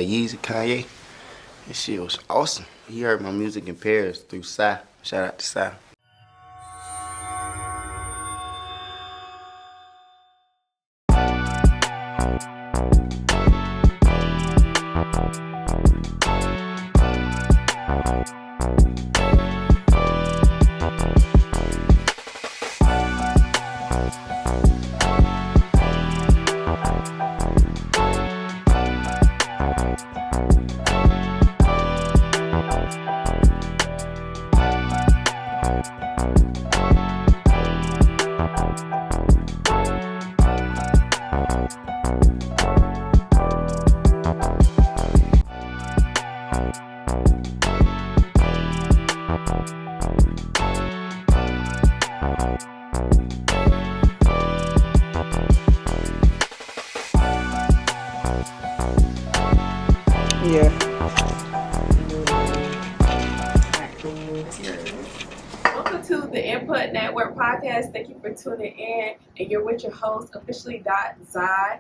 Yeezy, Kanye. This shit was awesome. He heard my music in Paris through Sai. Shout out to Sai. Yeah. Welcome to the Input Network Podcast. Thank you for tuning in. And you're with your host, officially .XY.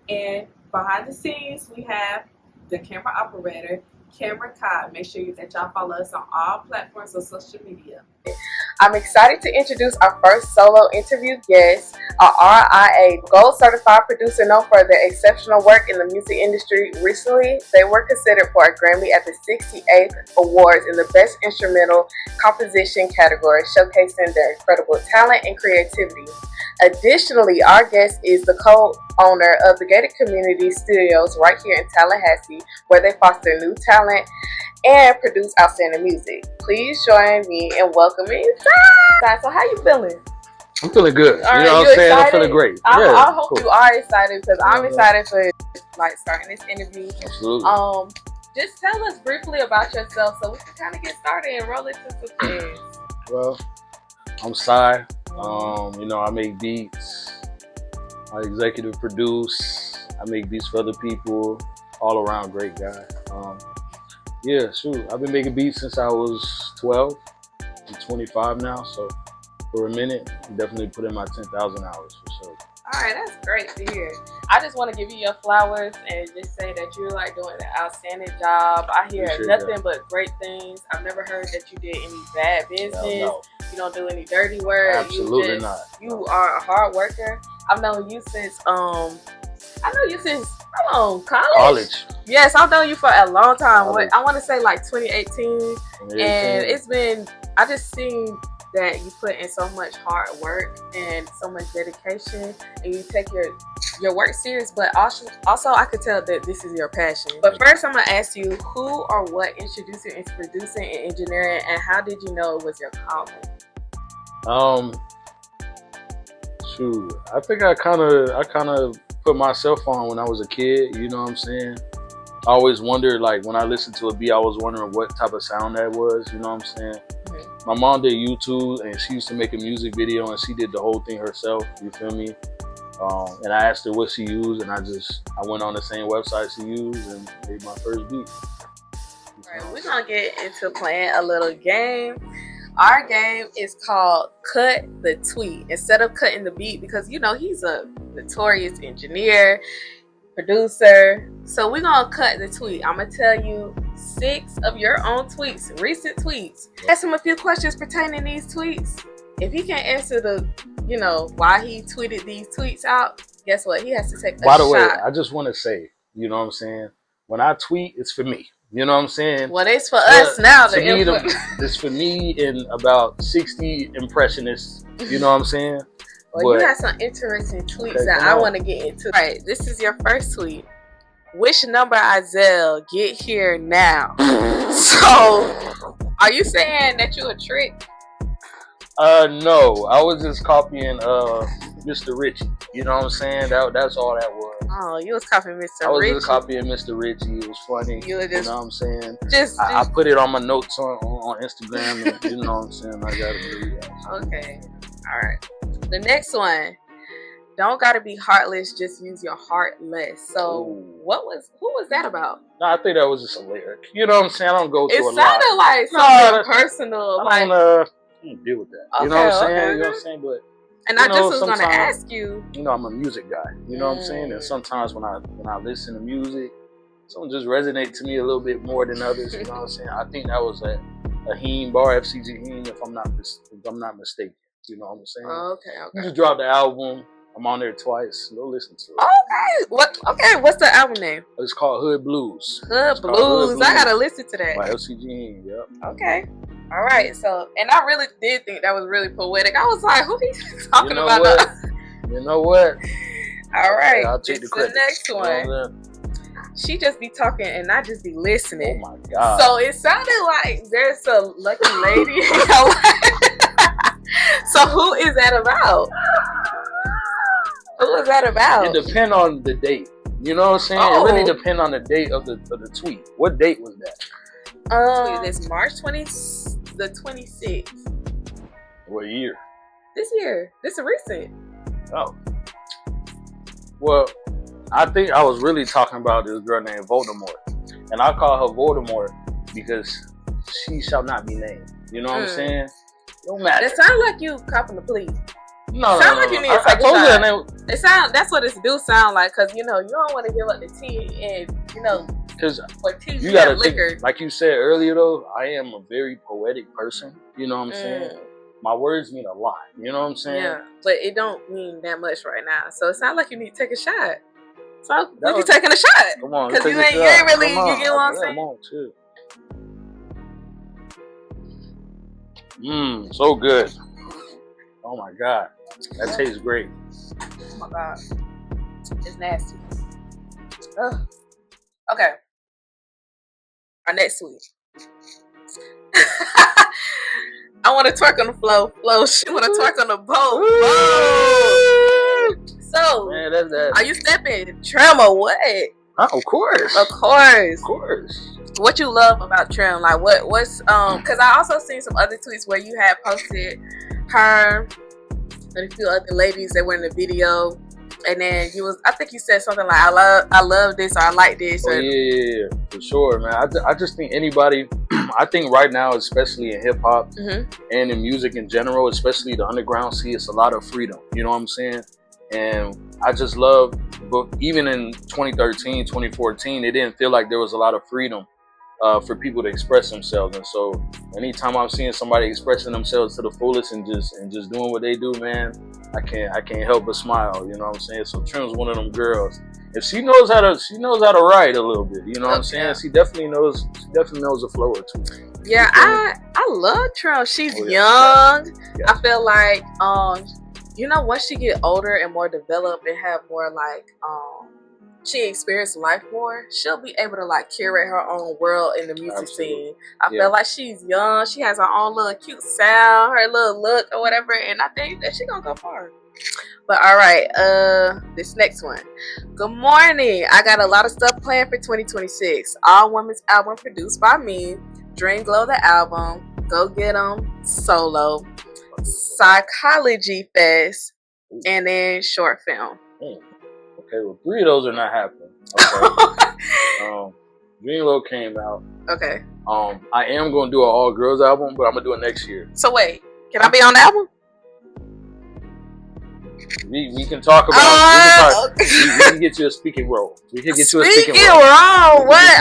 And behind the scenes, we have the camera operator, Camera Kai. Make sure that y'all follow us on all platforms of social media. I'm excited to introduce our first solo interview guest, a RIA Gold Certified producer known for their exceptional work in the music industry. Recently, they were considered for a Grammy at the 68th Awards in the Best Instrumental Composition category, showcasing their incredible talent and creativity. Additionally, our guest is the co-owner of the Gated Community Studios right here in Tallahassee, where they foster new talent and produce outstanding music. Please join me in welcoming Sai. So how you feeling? I'm feeling good. All right, you know what I'm saying? excited? I'm feeling great. I hope you are excited because I'm excited for starting this interview. Absolutely. Just tell us briefly about yourself so we can kind of get started and roll into some things. Well, I'm Sai. I make beats. I executive produce. I make beats for other people. All around great guy. I've been making beats since I was 12. I'm 25 now, so for a minute, definitely put in my 10,000 hours for sure. All right, that's great to hear. I just want to give you your flowers and just say that you're doing an outstanding job. I hear nothing but great things. I've never heard that you did any bad business. No. You don't do any dirty work. Absolutely not. You are a hard worker. I've known you since how long? College? Yes, I've known you for a long time. I want to say 2018. And it's been, I just seen that you put in so much hard work and so much dedication, and you take your work serious, but also I could tell that this is your passion. But first I'm going to ask you, who or what introduced you into producing and engineering, and how did you know it was your calling? I think I kind of put myself on when I was a kid, you know what I'm saying? I always wondered, when I listened to a beat, I was wondering what type of sound that was, you know what I'm saying? Mm-hmm. My mom did YouTube, and she used to make a music video, and she did the whole thing herself, you feel me? And I asked her what she used, and I went on the same website she used and made my first beat. All right, we're going to get into playing a little game. Our game is called Cut the Tweet instead of cutting the beat, because he's a notorious engineer, producer. So we're gonna cut the tweet. I'm gonna tell you 6 of your own tweets, recent tweets. Ask him a few questions pertaining to these tweets. If he can't answer why he tweeted these tweets out, guess what? He has to take a shot. By the way, I just want to say, you know what I'm saying? When I tweet, it's for me. You know what I'm saying? Well, it's for us now. It's for me and about 60 impressionists. You know what I'm saying? Well, you got some interesting tweets that I want to get into. All right, this is your first tweet. Which number, Isel? Get here now. So, are you saying that you a trick? No. I was just copying Mr. Richie. You know what I'm saying? That's all that was. Oh, you was copying Mr. Richie. I was just copying Mr. Richie. It was funny. You know what I'm saying? I put it on my notes on Instagram. And, you know what I'm saying? I got to do that. Okay. All right. The next one. Don't gotta be heartless, just use your heart less. So who was that about? No, I think that was just a lyric. You know what I'm saying? I don't go to a lot. It sounded like something personal. I don't deal with that. Okay, you know what I'm saying? You know what I'm saying? But And I just was gonna ask you. You know, I'm a music guy. You know what I'm saying? And sometimes when I listen to music, some just resonate to me a little bit more than others. You know what I'm saying? I think that was a Heen bar, FCG Heen, if I'm not mistaken. You know what I'm saying? Okay. You just dropped the album. I'm on there twice. Go listen to it. Okay. What's the album name? It's called Hood Blues. Hood Blues. I gotta listen to that. By FCG Heen. Yep. Okay. All right. So, and I really did think that was really poetic. I was like, who he's talking about? What? You know what? All right. I'll take the credit. The next one. You know, she just be talking and I just be listening. Oh my God. So it sounded like there's a lucky lady in your life. So who is that about? Who is that about? It depends on the date. You know what I'm saying? It really depends on the date of the tweet. What date was that? This March 26th. What year? This year. This is recent. Oh. Well, I think I was really talking about this girl named Voldemort. And I call her Voldemort because she shall not be named. You know what I'm saying? Don't matter. It sounds like you copping the plea. No, sound like you need to take a shot. It sound. That's what it do sound like, cause you know you don't want to give up the tea, and you know, cause for tea you gotta liquor. Think, like you said earlier, though, I am a very poetic person. You know what I'm saying? My words mean a lot. You know what I'm saying? Yeah, but it don't mean that much right now. So it sounds like you need to take a shot. So when you taking a shot? Come on, cause you ain't really. You get what I'm saying? Come on, chill. So good. Oh my God, that tastes great. Oh my God, it's nasty. Ugh. Okay, our next sweet. I want to twerk on the flow. She want to twerk on the boat. So, man, that's that. Are you stepping trim or what? Of course. Of course. Of course. What you love about trim? Like what's because I also seen some other tweets where you had posted her and a few other ladies that were in the video, and then I think you said something like I love this or I like this. Oh, yeah, for sure, man. I just think anybody, I think right now, especially in hip hop and in music in general, especially the underground scene, it's a lot of freedom. You know what I'm saying? And I just love, but even in 2013, 2014, it didn't feel like there was a lot of freedom for people to express themselves. And so anytime I'm seeing somebody expressing themselves to the fullest and just doing what they do, man, I can't help but smile. You know what I'm saying? So Trim's one of them girls. If she knows how to write a little bit, you know what I'm saying? She definitely knows a flow or two. Yeah, I love Trim. She's young. Yeah. I feel like you know, once she get older and more developed and have more like she experienced life more, she'll be able to like curate her own world in the music scene. I feel like she's young. She has her own little cute sound, her little look or whatever, and I think that she gonna go far. But all right, this next one. Good morning. I got a lot of stuff planned for 2026. All women's album produced by me. Dream Glow the album. Go Get 'Em solo. Psychology Fest, and then short film. Okay, well, 3 of those are not happening. Okay. Dream Glow came out. Okay. I am going to do an all girls album, but I'm going to do it next year. So wait, can I be on the album? We can talk about we can get you a speaking role. We can get you a speaking role. What?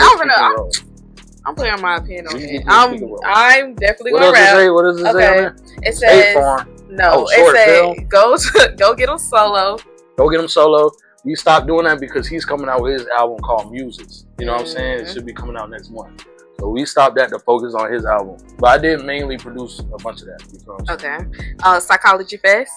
I'm putting my opinion on it. I'm definitely going to rap. What does it say on there? It says go get him solo. Go get him solo. We stopped doing that because he's coming out with his album called Muses. You know what I'm saying? It should be coming out next month. So we stopped that to focus on his album. But I did mainly produce a bunch of that. You know what I'm saying? Okay. Psychology Fest?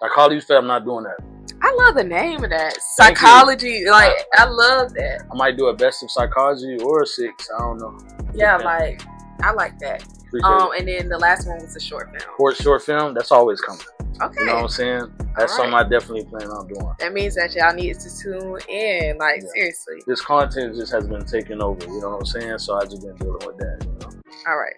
Psychology Fest, I'm not doing that. I love the name of that. Psychology. Like, I love that. I might do a best of psychology or a 6. I don't know. Yeah, like, I like that. And then the last one was a short film. Short film, that's always coming. Okay. You know what I'm saying? That's something I definitely plan on doing. That means that y'all need to tune in. Like, seriously. This content just has been taken over. You know what I'm saying? So I just been dealing with that. You know? All right.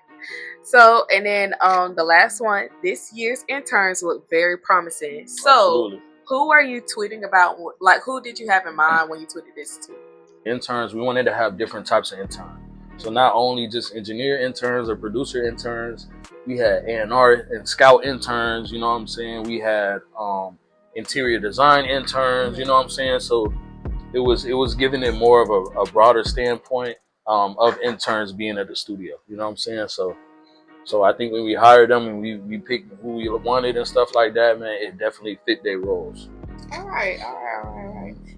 So, and then the last one, this year's interns look very promising. So, absolutely. Who are you tweeting about? Like, who did you have in mind when you tweeted this to? Interns, we wanted to have different types of interns. So not only just engineer interns or producer interns, we had A&R and scout interns, you know what I'm saying? We had interior design interns, you know what I'm saying? So it was giving it more of a broader standpoint of interns being at the studio, you know what I'm saying? So I think when we hired them and we picked who we wanted and stuff like that, man, it definitely fit their roles. All right.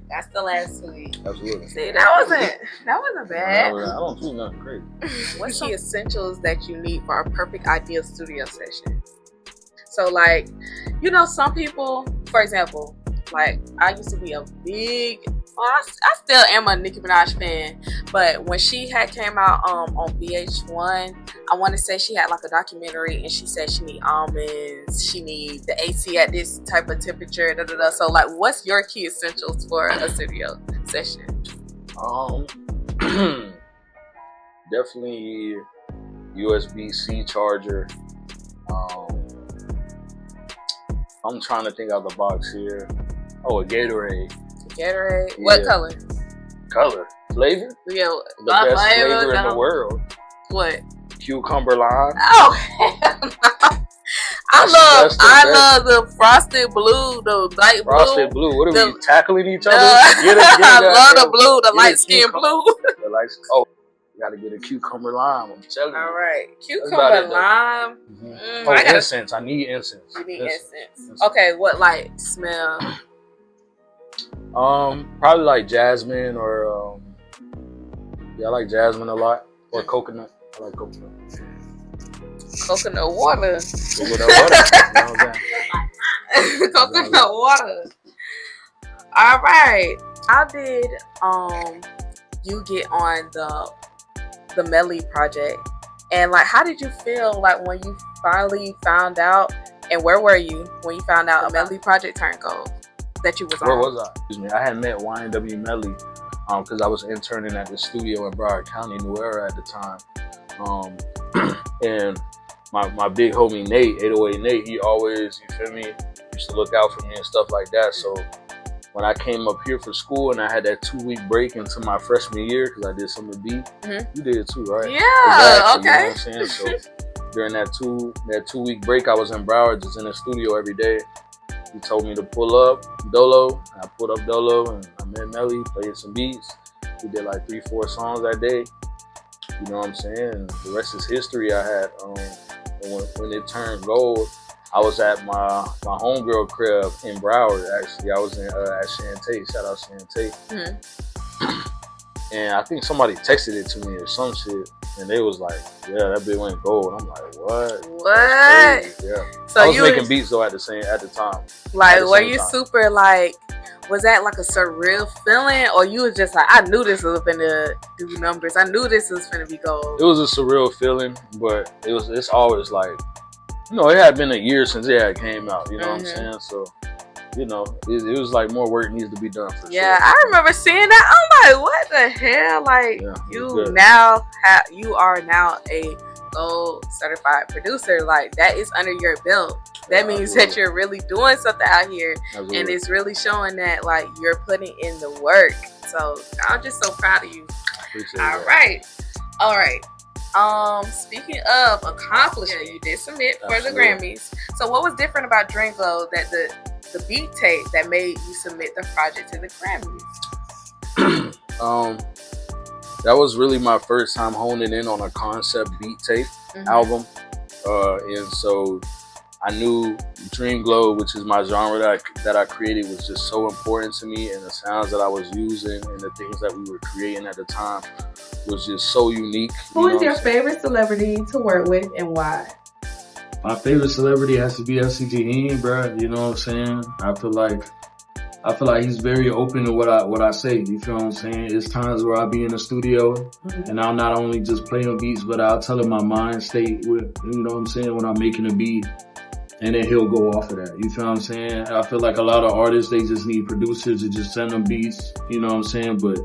That's the last week. Absolutely. See, that wasn't bad. I don't do nothing crazy. What's the essentials that you need for a perfect ideal studio session? So, like, you know, some people, for example, like, I used to be a big, well, I still am a Nicki Minaj fan, but when she had came out on VH1, I want to say she had like a documentary, and she said she need almonds, she need the AC at this type of temperature, da da da. So, like, what's your key essentials for a studio session? Definitely USB-C charger. I'm trying to think out the box here. Oh, a Gatorade. Gatorade? Yeah. What color? Color? Flavor? Yeah, the best flavor in the world. What? Cucumber lime. Oh, hell no. I love the frosted blue, the light blue. Frosted blue. What are we tackling each other? I love the blue, the light skin blue. The light. Oh, you gotta get a cucumber lime. I'm telling you. All right, cucumber lime. Mm-hmm. Incense. I need incense. You need incense. Okay, what like smell? Probably like jasmine or I like jasmine a lot, or coconut. I like coconut. Coconut water. Coconut water. Coconut water. All right. How did you get on the Melly project, and like how did you feel like when you finally found out, and where were you when you found out a Melly project turned gold that you was on? Where was I? Excuse me. I had met YNW Melly because I was interning at the studio in Broward County, New Era at the time. And my big homie Nate, 808 Nate, he always, you feel me, used to look out for me and stuff like that. So when I came up here for school and I had that 2-week break into my freshman year because I did summer B, you did it too, right? Yeah, exactly, okay. You know what I'm saying? So during that 2-week break, I was in Broward, just in the studio every day. He told me to pull up Dolo. I pulled up Dolo and I met Melly, played some beats. We did like 3-4 songs that day. You know what I'm saying? And the rest is history. I had when it turned gold, I was at my homegirl crib in Broward. Actually, I was in at Shantae. Shout out Shantae. And I think somebody texted it to me or some shit, and they was like, "Yeah, that bit went gold." I'm like, "What? What?" Yeah. So I was making beats though at the time. Like, were you super like? Was that like a surreal feeling, or you was just like, I knew this was gonna do numbers. I knew this was gonna be gold. It was a surreal feeling, but it's always like, you know, it had been a year since it had came out. You know what I'm saying? So, you know, it was like more work needs to be done for sure. Yeah, I remember seeing that. I'm like, what the hell? Like, you are now a gold certified producer. Like, that is under your belt. That means that you're really doing something out here. Absolutely. And it's really showing that like you're putting in the work. So I'm just so proud of you. All right. Speaking of accomplishment, you did submit for the Grammys. So what was different about Dream Glow that the beat tape that made you submit the project to the Grammys? That was really my first time honing in on a concept beat tape album. And so I knew Dream Glow, which is my genre that I created, was just so important to me, and the sounds that I was using and the things that we were creating at the time was just so unique. Who is your favorite celebrity to work with and why? My favorite celebrity has to be LCG, bro. You know what I'm saying? I feel like he's very open to what I say. You feel what I'm saying? It's times where I'll be in the studio and I'll not only just play on beats, but I'll tell him my mind state with, you know what I'm saying, when I'm making a beat. And then he'll go off of that. You feel what I'm saying? I feel like a lot of artists, they just need producers to just send them beats. You know what I'm saying? But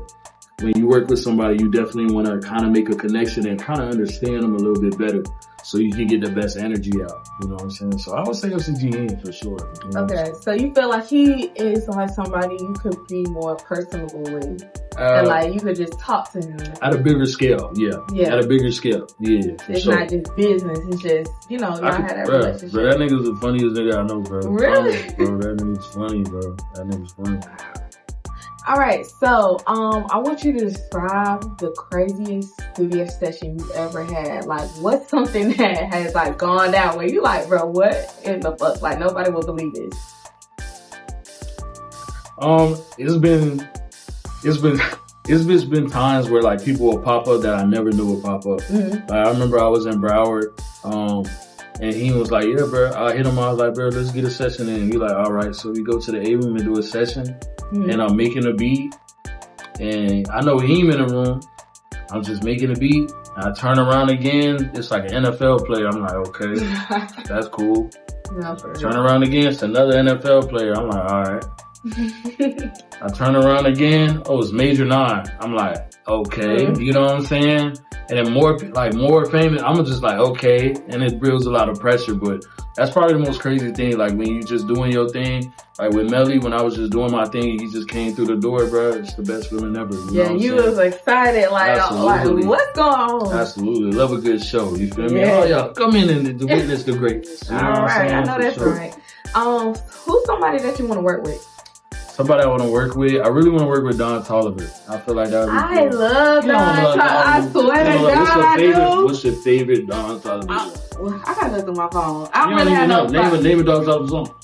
when you work with somebody, you definitely want to kind of make a connection and kind of understand them a little bit better so you can get the best energy out. You know what I'm saying? So I would say LCG for sure. You know okay, so you feel like he is like somebody you could be more personable with? and like you could just talk to him at a bigger scale. Yeah. At a bigger scale. Yeah. It's not just business. It's just, you know, y'all had that relationship. Bro, that nigga's the funniest nigga I know, bro. Really? Bro, that nigga's funny, bro. That nigga's funny. All right, so I want you to describe the craziest studio session you've ever had. Like, what's something that has like gone down where you like, bro, what in the fuck? Like, nobody will believe this. It's been times where like people will pop up that I never knew would pop up. Like, I remember I was in Broward, and he was like, yeah, bro. I hit him. I was like, bro, let's get a session in. He like, all right. So we go to the A room and do a session, and I'm making a beat, and I know he ain't in the room. I'm just making a beat. I turn around again. It's like an NFL player. I'm like, okay, that's cool. Turn around again. It's another NFL player. I'm like, all right. I turn around again. Oh, it's Major 9. I'm like, okay. You know what I'm saying? And then more famous, I'm just like, okay. And it builds a lot of pressure, but that's probably the most crazy thing. Like when you just doing your thing, like with Melly, when I was just doing my thing, he just came through the door, bro. It's the best feeling ever. You was excited, like what's going on? Absolutely. Love a good show. You feel me? Oh, yeah. Come in and witness the greatness. You know all right. I know that's right. Who's somebody that you want to work with? Somebody I want to work with. I really want to work with Don Toliver. I feel like that would be cool. I love Don Toliver. I swear to God, I do. What's your favorite Don Toliver? I gotta go through my phone. I don't really have no. Name a Don Toliver song.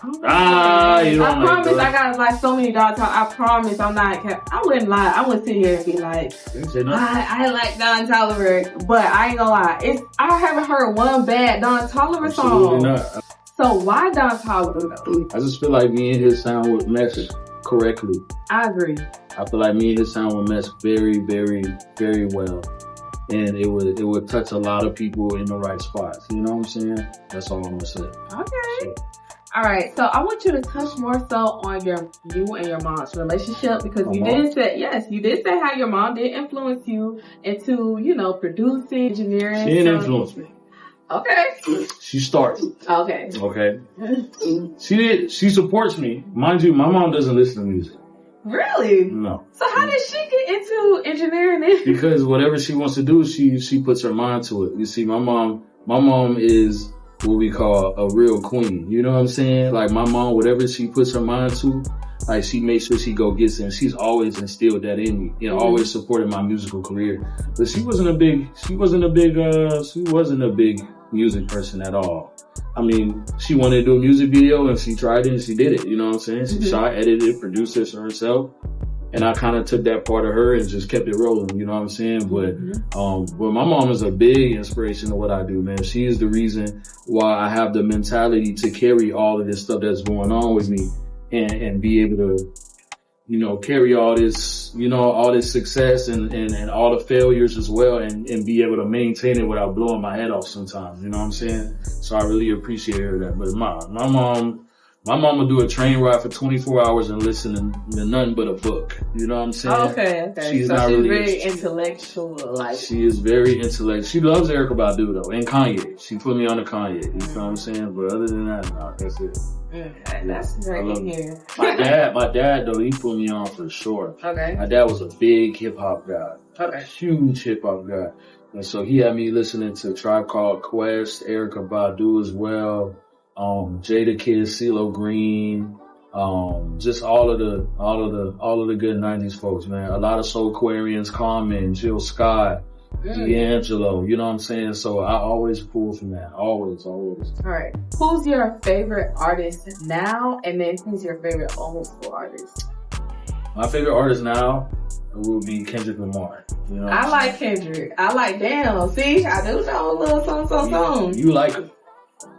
You don't I promise I got like so many Don Toliver. I promise I'm not. I wouldn't lie. I wouldn't sit here and be like, I like Don Toliver, but I ain't gonna lie. I haven't heard one bad Don Toliver song. Absolutely not. So why Don Toliver though? I just feel like me and his sound would mesh correctly. I agree. I feel like me and his sound would mesh very, very, very well. And it would touch a lot of people in the right spots. You know what I'm saying? That's all I'm gonna say. Okay. All right. So I want you to touch more so on you and your mom's relationship, because you did say how your mom did influence you into, you know, producing, engineering. She didn't influence me. Okay. She started. Okay. She supports me. Mind you, my mom doesn't listen to music. Really? No. So how did she get into engineering? Because whatever she wants to do, she puts her mind to it. You see, my mom is what we call a real queen. You know what I'm saying? Like my mom, whatever she puts her mind to, like she makes sure she go gets it. And she's always instilled that in me. You know, always supported my musical career. But she wasn't a big music person at all. I mean, she wanted to do a music video and she tried it and she did it. You know what I'm saying? She shot, edited, produced it herself. And I kind of took that part of her and just kept it rolling. You know what I'm saying? But my mom is a big inspiration to what I do, man. She is the reason why I have the mentality to carry all of this stuff that's going on with me and be able to, you know, carry all this, you know, all this success and all the failures as well and be able to maintain it without blowing my head off sometimes. You know what I'm saying? So I really appreciate her that. But my mom would do a train ride for 24 hours and listen to nothing but a book. You know what I'm saying? Okay. She's very intellectual. Like she is very intellectual. She loves Erykah Badu though, and Kanye. She put me on to Kanye. You know what I'm saying? But other than that, no, that's it. That's great to hear. My dad though, he put me on for sure. Okay. My dad was a big hip hop guy. Okay. Huge hip hop guy. And so he had me listening to Tribe Called Quest, Erykah Badu as well. Jada Kidd, CeeLo Green, just all of the good 90s folks, man. A lot of Soulquarians, Common, Jill Scott, D'Angelo, you know what I'm saying? So I always pull from that. Always. All right. Who's your favorite artist now? And then who's your favorite old school artist? My favorite artist now will be Kendrick Lamar. You know I like Kendrick. I like Damn. See, I do know a little song. You like him.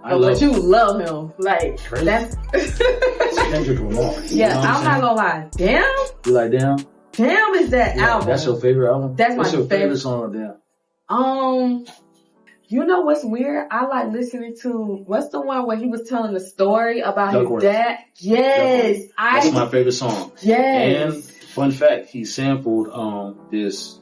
But you love him. Like, crazy. That's Kendrick Lamar. Yeah, I'm not gonna lie. Damn? You like Damn? Damn is that album. That's your favorite album? That's What's my your favorite song on Damn? You know what's weird? I like listening to, what's the one where he was telling the story about Duckworth. his dad? Yes. That's my favorite song. Yes. And fun fact, he sampled this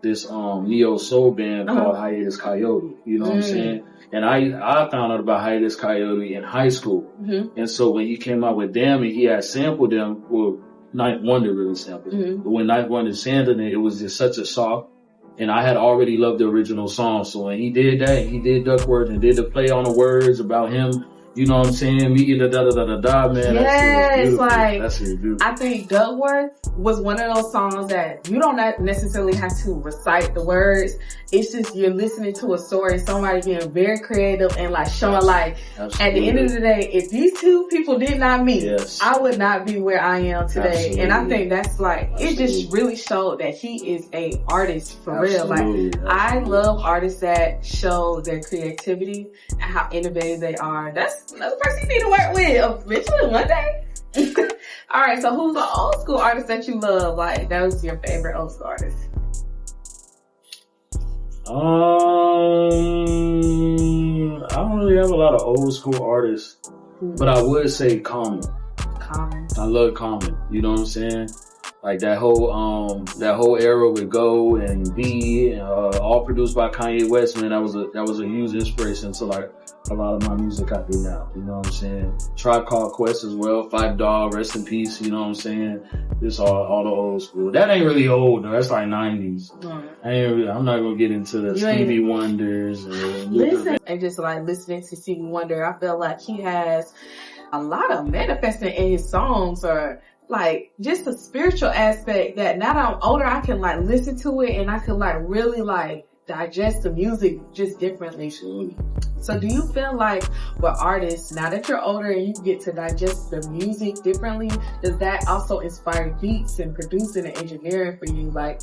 neo soul band called Hiatus Coyote. You know what I'm saying? And I found out about Hiatus Coyote in high school. And so when he came out with Damn and he had sampled them, well, Ninth Wonder really sampled it. But when Ninth Wonder sampled it, it was just such a shock. And I had already loved the original song. So when he did that, he did Duckworth and did the play on the words about him. You know what I'm saying? Me, da da da da da da, man. Yes, like, that's beautiful. I think Duckworth was one of those songs that you don't necessarily have to recite the words. It's just you're listening to a story, somebody being very creative and like showing like, Absolutely. At the end of the day, if these two people did not meet, I would not be where I am today. Absolutely. And I think that's like, it just really showed that he is a artist for real. Like, I love artists that show their creativity and how innovative they are. That's another person you need to work with eventually one day. All right, so who's the old school artist that you love? Like, that was your favorite old school artist? I don't really have a lot of old school artists, but I would say Common. I love Common. You know what I'm saying? Like that whole era with Go and B, and, all produced by Kanye West. Man, that was a huge inspiration to like a lot of my music I do now. You know what I'm saying? Tribe Called Quest as well. Five Dog, rest in peace. You know what I'm saying? This all the old school. That ain't really old though. That's like 90s. I'm not gonna get into the Stevie Wonders. And just like listening to Stevie Wonder, I feel like he has a lot of manifesting in his songs, or like just a spiritual aspect that now that I'm older, I can like listen to it and I can like really like digest the music just differently. So do you feel like with artists, now that you're older and you get to digest the music differently, does that also inspire beats and producing and engineering for you? Like,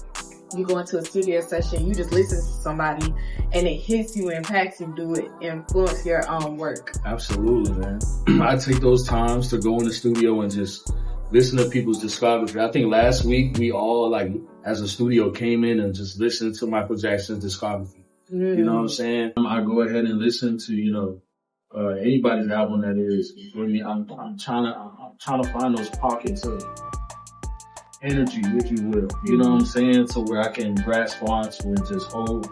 you go into a studio session, you just listen to somebody and it hits you, impacts you, do it influence your own work? Absolutely, man. I take those times to go in the studio and just listen to people's discography. I think last week we all, like, as a studio came in and just listened to Michael Jackson's discography. You know what I'm saying? I go ahead and listen to, you know, anybody's album that is. For me, I'm trying to find those pockets of energy, if you will. You know what I'm saying? So where I can grasp onto and just hold.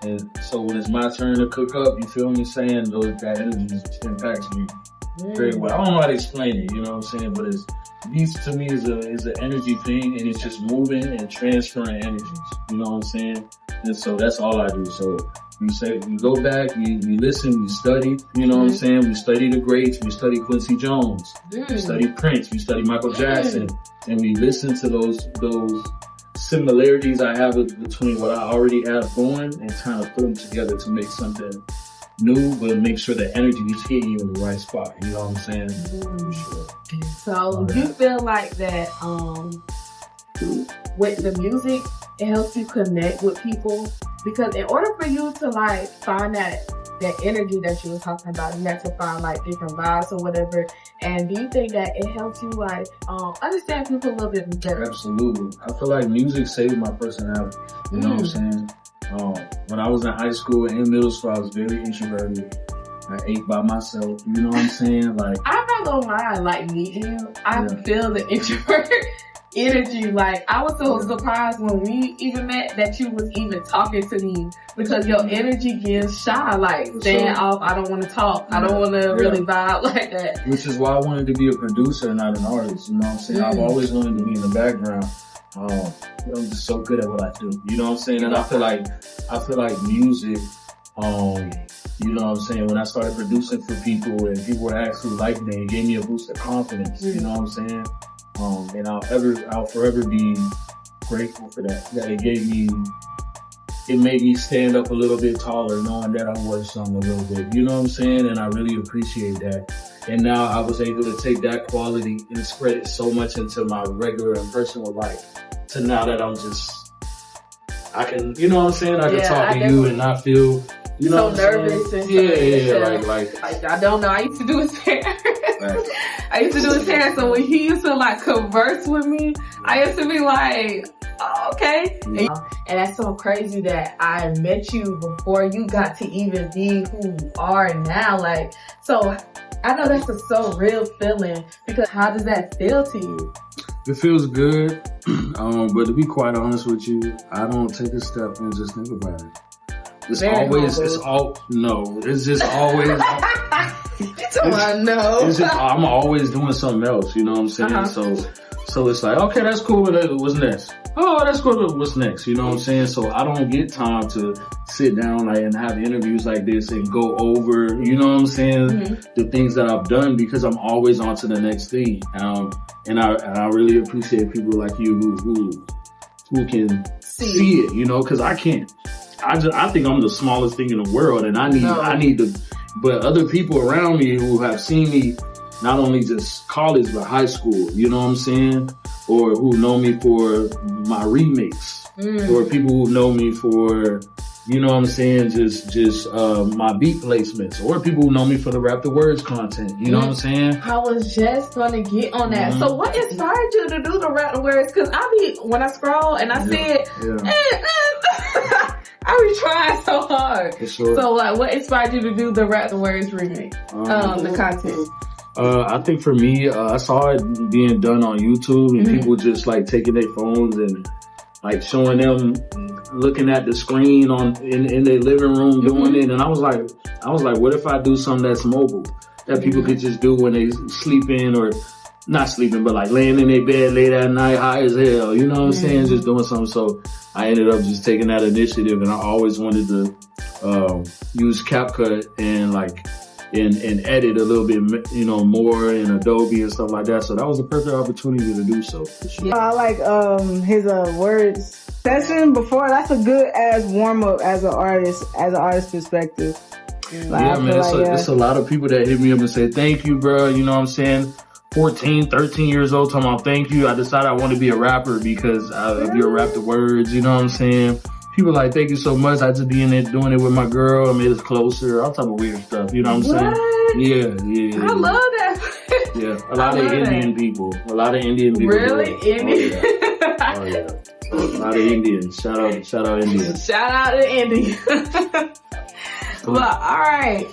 And so when it's my turn to cook up, you feel me saying? That energy impacts me very well. I don't know how to explain it, you know what I'm saying? But beats to me is an energy thing, and it's just moving and transferring energies. You know what I'm saying? And so that's all I do. So we go back, we listen, we study, you know what I'm saying? We study the greats, we study Quincy Jones, we study Prince, we study Michael Jackson, and we listen to those similarities I have between what I already have going and kind of put them together to make something new, but make sure the energy is hitting you in the right spot. You know what I'm saying? For sure. So you feel like that with the music, it helps you connect with people? Because in order for you to like find that energy that you were talking about, you have to find like different vibes or whatever. And do you think that it helps you like understand people a little bit better? Absolutely. I feel like music saved my personality. You know what I'm saying? When I was in high school and in middle school, I was very introverted. I ate by myself. You know what I'm saying? Like, I'm not gonna lie, like meeting you, I feel the introvert energy. Like, I was so surprised when we even met that you was even talking to me, because your energy gives shy, like staying off. I don't want to talk. I don't want to really vibe like that. Which is why I wanted to be a producer and not an artist. You know what I'm saying? I've always wanted to be in the background. I'm just so good at what I do. You know what I'm saying? And I feel like music, you know what I'm saying, when I started producing for people and people were actually liking it, it gave me a boost of confidence. You know what I'm saying? And I'll forever be grateful for that. That it made me stand up a little bit taller, knowing that I was something a little bit. You know what I'm saying? And I really appreciate that. And now I was able to take that quality and spread it so much into my regular and personal life. To now that I can, you know what I'm saying? I can talk to you and not feel, you know, so nervous and like I don't know. I used to do his hair. I used to do his hair. So when he used to like converse with me, I used to be like, oh, okay. And that's so crazy that I met you before you got to even be who you are now. Like, so I know that's a so real feeling, because how does that feel to you? It feels good, but to be quite honest with you, I don't take a step and just think about it. It's just always. I'm always doing something else, you know what I'm saying? So So it's like, okay, that's cool. What's next? Oh, that's cool. What's next? You know what I'm saying? So I don't get time to sit down and have interviews like this and go over, you know what I'm saying, the things that I've done, because I'm always on to the next thing. And I really appreciate people like you who can see it, you know, because I can't. I think I'm the smallest thing in the world, and I need to. But other people around me who have seen me, not only just college but high school, you know what I'm saying, or who know me for my remakes, or people who know me for, you know what I'm saying, just my beat placements, or people who know me for the Rap the Words content, you know what I'm saying? I was just gonna get on that. So what inspired you to do the Rap the Words? Because when I scroll and I see it, I was trying so hard. For sure. So like, what inspired you to do the Rap the Words remake, the content? I think for me, I saw it being done on YouTube, and people just like taking their phones and like showing them looking at the screen in their living room doing it. And I was like, what if I do something that's mobile that people could just do when they sleeping, or not sleeping, but like laying in their bed late at night, high as hell, you know what I'm saying? Just doing something. So I ended up just taking that initiative, and I always wanted to use CapCut and and edit a little bit, you know, more in Adobe and stuff like that. So that was a perfect opportunity to do so. For sure. Yeah, I like his words session before. That's a good as warm up as an artist perspective. Like, yeah, man, it's a lot of people that hit me up and say, thank you, bro. You know what I'm saying? 14, 13 years old, talking about thank you. I decided I want to be a rapper because of your Rap the Words, you know what I'm saying? People like, thank you so much. I just be in there doing it with my girl. I made us closer. All type of weird stuff, you know what I'm saying? Yeah. I love that. Yeah, a lot of Indian people. A lot of Indian people. Really? Indian? Oh, yeah. A lot of Indians. Shout out Indians. Shout out to India. But all right,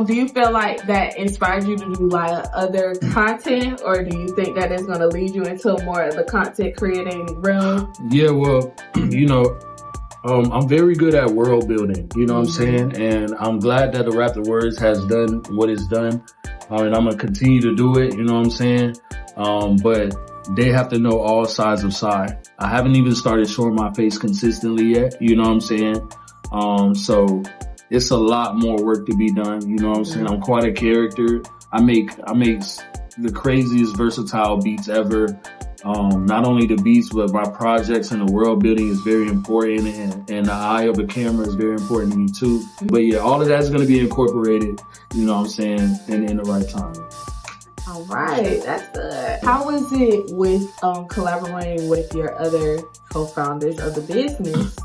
do you feel like that inspired you to do like other content, or do you think that is going to lead you into more of the content creating realm? Yeah, well, you know, I'm very good at world building, you know what I'm saying? And I'm glad that the Rap the Words has done what it's done. And I'm going to continue to do it, you know what I'm saying? But they have to know all sides of Psy. I haven't even started showing my face consistently yet, you know what I'm saying? So it's a lot more work to be done, you know what I'm saying? I'm quite a character. I make the craziest versatile beats ever. Not only the beats, but my projects and the world building is very important, and the eye of the camera is very important to me too. But yeah, all of that's going to be incorporated, you know what I'm saying, in the right time. All right, that's good. How was it with collaborating with your other co-founders of the business?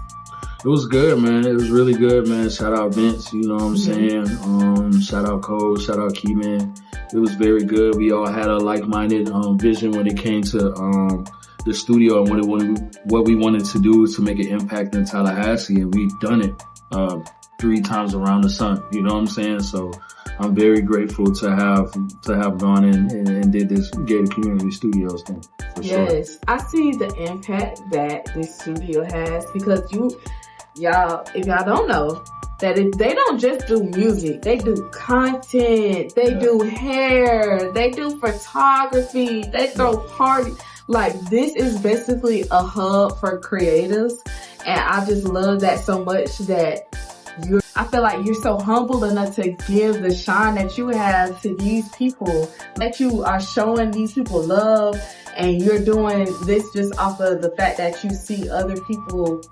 It was good, man. It was really good, man. Shout out Vince, you know what I'm saying? Shout out Cole, shout out Keyman. It was very good. We all had a like-minded vision when it came to the studio and what we wanted to do to make an impact in Tallahassee, and we've done it 3 times around the sun. You know what I'm saying? So I'm very grateful to have gone in and did this Gated Community Studios thing. Yes, I see the impact that this studio has, because y'all, if y'all don't know, that they don't just do music, they do content, they do hair, they do photography, they throw parties. Like, this is basically a hub for creatives, and I just love that so much that I feel like you're so humble enough to give the shine that you have to these people, that you are showing these people love, and you're doing this just off of the fact that you see other people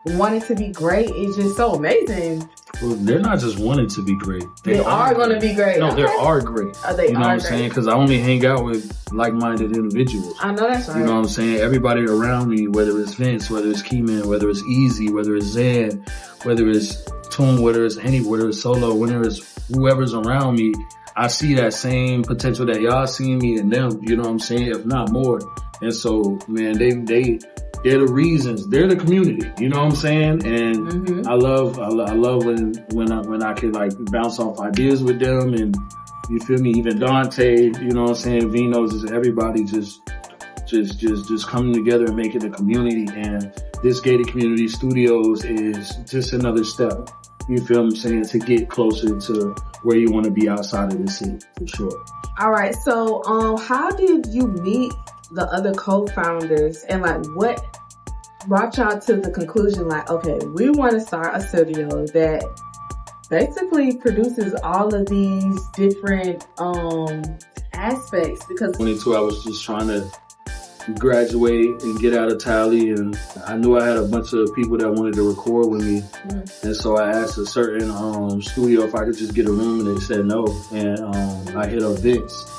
wanting to be great. It's just so amazing. Well, they're not just wanting to be great. They are going to be great. No, they are great. They you know are what I'm great. saying? Because I only hang out with like-minded individuals. I know that's right. You know what I'm saying? Everybody around me, whether it's Vince, whether it's Keyman, whether it's Easy, whether it's Zan, whether it's Toon, whether it's Solo, whether it's whoever's around me, I see that same potential that y'all see me in them, you know what I'm saying? If not more. And so, man, they're the reasons. They're the community. You know what I'm saying? And I love when I can like bounce off ideas with them, and you feel me? Even Dante, you know what I'm saying? Vino's, just everybody just coming together and making a community. And this Gated Community Studios is just another step. You feel what I'm saying? To get closer to where you want to be outside of the city, for sure. All right. So, how did you meet the other co-founders and like what brought y'all to the conclusion like, okay, we want to start a studio that basically produces all of these different aspects? Because 22, I was just trying to graduate and get out of Tally, and I knew I had a bunch of people that wanted to record with me, and so I asked a certain studio if I could just get a room, and they said no, and I hit up Vince.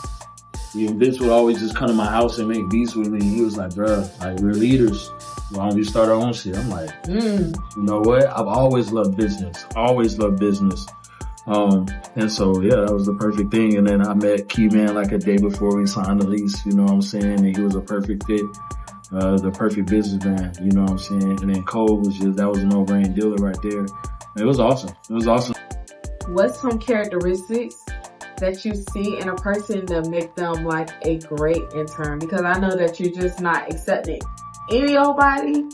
Vince would always just come to my house and make beats with me, and he was like, bruh, like, we're leaders. Why don't we start our own shit? I'm like, you know what? I've always loved business. And so, yeah, that was the perfect thing. And then I met Keyman like a day before we signed the lease, you know what I'm saying? And he was a perfect fit, the perfect businessman, you know what I'm saying? And then Cole was just, that was a no-brain dealer right there. And it was awesome. what's some characteristics that you see in a person that make them like a great intern? Because I know that you're just not accepting any old body.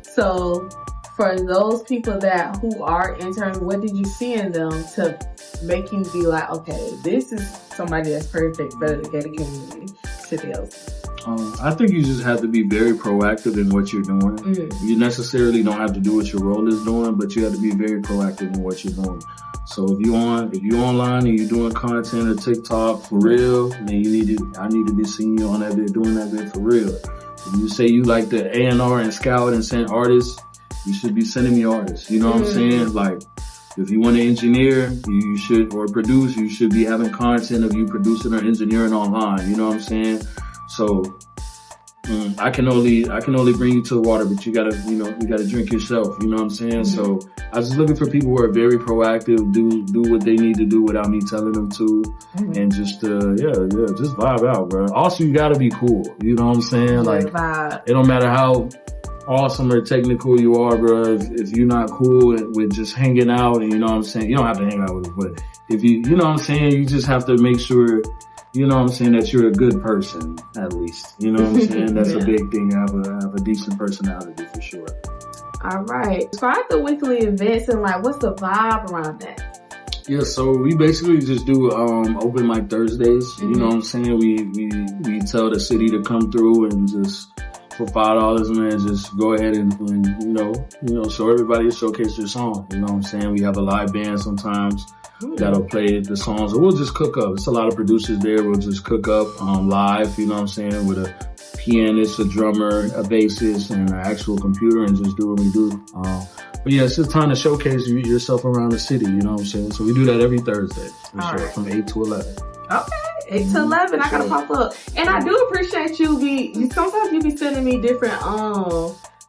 So for those people that who are interns, what did you see in them to make you be like, okay, this is somebody that's perfect for the gated community to deal? I think you just have to be very proactive in what you're doing. You necessarily don't have to do what your role is doing, but you have to be very proactive in what you're doing. So if you're online and you're doing content or TikTok for real, then I need to be seeing you on that bit, doing that bit for real. If you say you like the A&R and scout and send artists, you should be sending me artists. You know what I'm saying? Like, if you want to engineer, you should, or produce, you should be having content of you producing or engineering online. You know what I'm saying? So, I can only bring you to the water, but you gotta drink yourself. You know what I'm saying? So I was just looking for people who are very proactive, do what they need to do without me telling them to, and just just vibe out, bro. Also, you gotta be cool. You know what I'm saying? Like, it don't matter how awesome or technical you are, bro. If you're not cool with just hanging out, and you know what I'm saying, you don't have to hang out with it, but if you know what I'm saying, you just have to make sure. You know what I'm saying? That you're a good person, at least. You know what I'm saying? That's a big thing. Have a decent personality for sure. All right. Describe the weekly events and like, what's the vibe around that? Yeah, so we basically just do open mic Thursdays. You know what I'm saying? We tell the city to come through and just for $5, man, just go ahead and you know, show everybody, showcase your song. You know what I'm saying? We have a live band sometimes. That'll play the songs, or we'll just cook up. It's a lot of producers there. We'll just cook up live, you know what I'm saying, with a pianist, a drummer, a bassist, and an actual computer, and just do what we do. But yeah, it's just time to showcase yourself around the city, you know what I'm saying? So we do that every Thursday, for sure, right. From 8 to 11. Okay, 8 to 11, I gotta pop up. And I do appreciate sometimes you be sending me different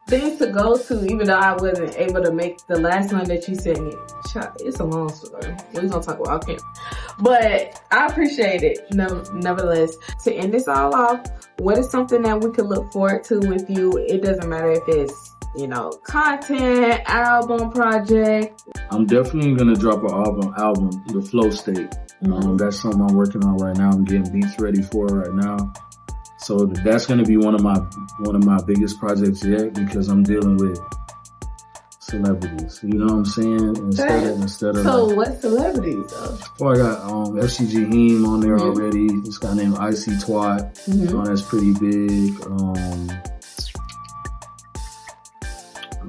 things to go to, even though I wasn't able to make the last one that you sent me. It's a long story. We're gonna talk about camp. But I appreciate it, nevertheless. To end this all off, what is something that we could look forward to with you? It doesn't matter if it's, you know, content, album, project. I'm definitely gonna drop an album, The Flow State. That's something I'm working on right now. I'm getting beats ready for it right now. So that's going to be one of my biggest projects yet, because I'm dealing with celebrities. You know what I'm saying? Instead of so what celebrities though? Well, I got FCG Heem on there already. This guy named Icy Twat. That's pretty big.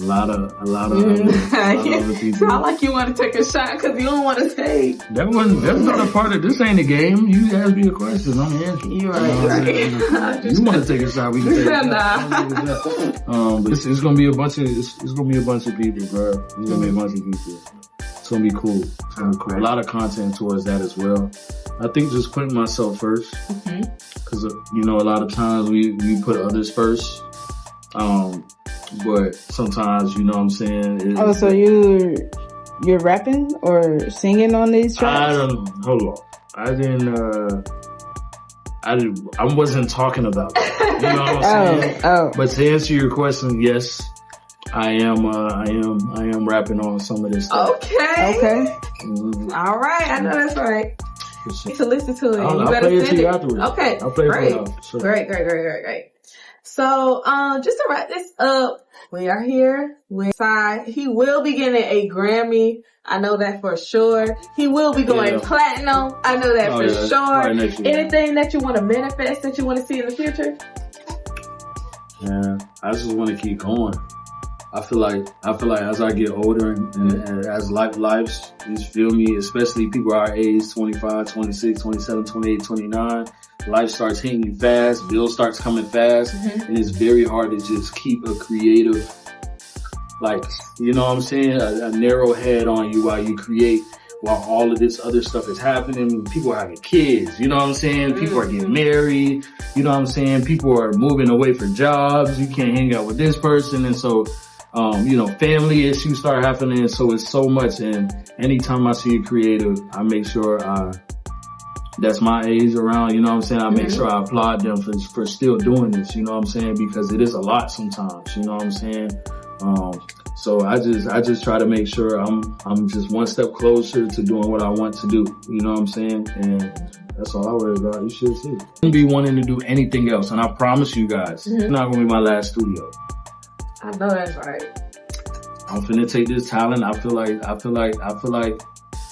A lot of other people. Sound like you want to take a shot because you don't want to say. That's not a part of this. Ain't a game. You ask me a question, I'm answering. You're right. You want to take a shot? We can take a shot. But it's gonna be a bunch of people, bro. It's gonna be a bunch of people. It's gonna be cool. It's gonna be cool. A lot of content towards that as well. I think just putting myself first, because you know, a lot of times we put others first. But sometimes, you know what I'm saying? So you're rapping or singing on these tracks? Hold on. I wasn't talking about that. You know what I'm saying? But to answer your question, yes, I am rapping on some of this stuff. Okay. All right. I know that's right. To listen to it. I'll play it to you afterwards. Okay. I'll play it for you. Sure. Great. So, just to wrap this up, we are here with Sai. He will be getting a Grammy. I know that for sure. He will be going platinum. I know that for sure. Right next year. Anything that you want to manifest that you want to see in the future? Yeah, I just want to keep going. I feel like as I get older and as lives, you feel me, especially people our age, 25, 26, 27, 28, 29, life starts hitting you fast, bills starts coming fast, and it's very hard to just keep a creative, like, you know what I'm saying, a narrow head on you while you create, while all of this other stuff is happening. People are having kids, you know what I'm saying? People are getting married, you know what I'm saying? People are moving away for jobs. You can't hang out with this person. And so, you know, family issues start happening. So it's so much. And anytime I see a creative, I make sure that's my age around, you know what I'm saying? I make sure I applaud them for still doing this, you know what I'm saying? Because it is a lot sometimes, you know what I'm saying? So I just try to make sure I'm just one step closer to doing what I want to do, you know what I'm saying? And that's all I worry about. You should see. I wouldn't be wanting to do anything else. And I promise you guys, it's not going to be my last studio. I know that's right. I'm finna take this talent. I feel like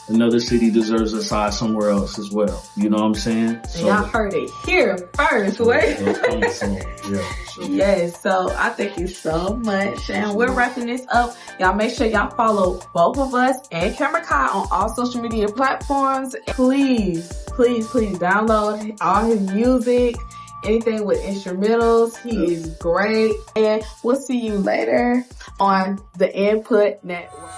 another city deserves a side somewhere else as well. You know what I'm saying? So, y'all heard it here first. Wait. Yes, so I thank you so much. And we're wrapping this up. Y'all make sure y'all follow both of us and Camera Kai on all social media platforms. Please download all his music. Anything with instrumentals, he is great. And we'll see you later on the Input Network.